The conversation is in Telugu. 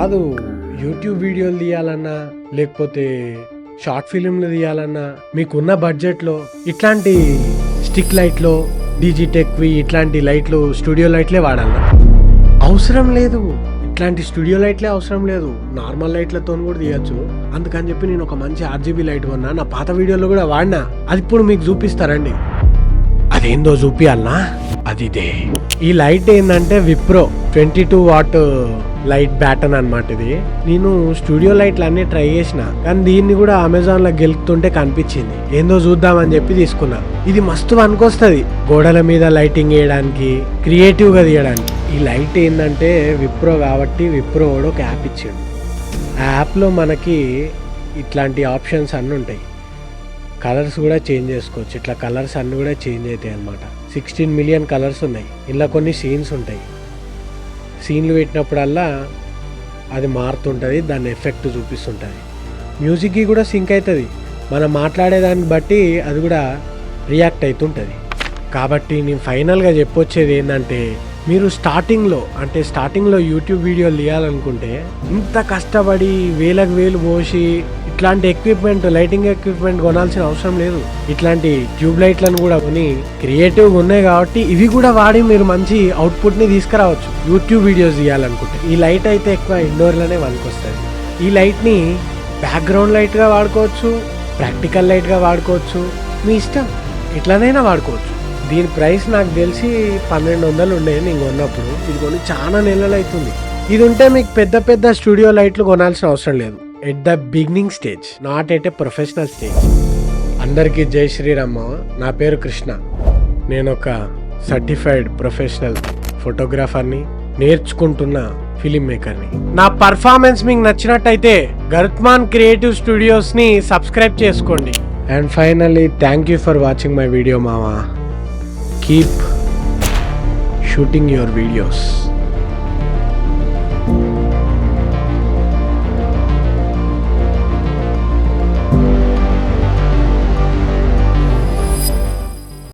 కాదు, యూట్యూబ్ వీడియోలు తీయాలన్నా లేకపోతే షార్ట్ ఫిలింలు తీయాలన్నా మీకున్న బడ్జెట్లో ఇట్లాంటి స్టిక్ లైట్లో డిజిటెక్వి ఇట్లాంటి లైట్లు స్టూడియో లైట్లే వాడాలన్నా అవసరం లేదు. ఇట్లాంటి స్టూడియో లైట్లే అవసరం లేదు, నార్మల్ లైట్లతో కూడా తీయచ్చు. అందుకని చెప్పి నేను ఒక మంచి RGB లైట్ కొన్నా, నా పాత వీడియోలో కూడా వాడినా. అది ఇప్పుడు మీకు చూపిస్తారండి. అదేందో చూపియాలనా? అది ఇదే. ఈ లైట్ ఏంటంటే విప్రో 22 వాట్ లైట్ బ్యాటన్ అనమాట. ఇది నేను స్టూడియో లైట్లు అన్ని ట్రై చేసిన, కానీ దీన్ని కూడా అమెజాన్ లో గెలుపుతుంటే కనిపించింది, ఏందో చూద్దామని చెప్పి తీసుకున్నా. ఇది మస్తు పనికొస్తుంది గోడల మీద లైటింగ్ వేయడానికి, క్రియేటివ్ గా తీయడానికి. ఈ లైట్ ఏంటంటే విప్రో కాబట్టి విప్రో కూడా ఒక యాప్ ఇచ్చాడు. ఆ యాప్లో మనకి ఇట్లాంటి ఆప్షన్స్ అన్నీ ఉంటాయి. కలర్స్ కూడా చేంజ్ చేసుకోవచ్చు. ఇట్లా కలర్స్ అన్నీ కూడా చేంజ్ అవుతాయి అన్నమాట. 16 మిలియన్ కలర్స్ ఉన్నాయి. ఇలా కొన్ని సీన్స్ ఉంటాయి. సీన్లు పెట్టినప్పుడల్లా అది మారుతుంటుంది, దాని ఎఫెక్ట్ చూపిస్తుంటుంది. మ్యూజిక్కి కూడా సింక్ అవుతుంది. మనం మాట్లాడేదాన్ని బట్టి అది కూడా రియాక్ట్ అవుతుంటుంది. కాబట్టి నేను ఫైనల్గా చెప్పొచ్చేది ఏంటంటే, మీరు స్టార్టింగ్లో యూట్యూబ్ వీడియోలు తీయాలనుకుంటే ఇంత కష్టపడి వేలకు వేలు పోసి ఇట్లాంటి లైటింగ్ ఎక్విప్మెంట్ కొనాల్సిన అవసరం లేదు. ఇట్లాంటి ట్యూబ్ లైట్లను కూడా కొని క్రియేటివ్గా ఉన్నాయి కాబట్టి ఇవి కూడా వాడి మీరు మంచి అవుట్పుట్ని తీసుకురావచ్చు యూట్యూబ్ వీడియోస్ తీయాలనుకుంటే. ఈ లైట్ అయితే ఎక్కువ ఇండోర్లోనే పనికొస్తుంది. ఈ లైట్ని బ్యాక్గ్రౌండ్ లైట్గా వాడుకోవచ్చు, ప్రాక్టికల్ లైట్గా వాడుకోవచ్చు, మీ ఇష్టం, ఎట్లనైనా వాడుకోవచ్చు. దీని ప్రైస్ నాకు తెలిసి 1200 ఉండే నేను కొన్నప్పుడు. ఇది కొని చాలా నెలలు అవుతుంది. ఇది ఉంటే మీకు పెద్ద పెద్ద స్టూడియో లైట్లు కొనాల్సిన అవసరం లేదు. At the beginning stage, not at a professional stage. అందరికీ జై శ్రీరామ్. నా పేరు కృష్ణ. నేను ఒక సర్టిఫైడ్ ప్రొఫెషనల్ ఫోటోగ్రాఫర్ని, నేర్చుకుంటున్న ఫిలిం మేకర్ని. నా పర్ఫార్మెన్స్ మీకు నచ్చినట్టయితే గరుత్మాన్ క్రియేటివ్ స్టూడియోస్ని సబ్స్క్రైబ్ చేసుకోండి. And finally thank you for watching my video మామా. Keep shooting your videos.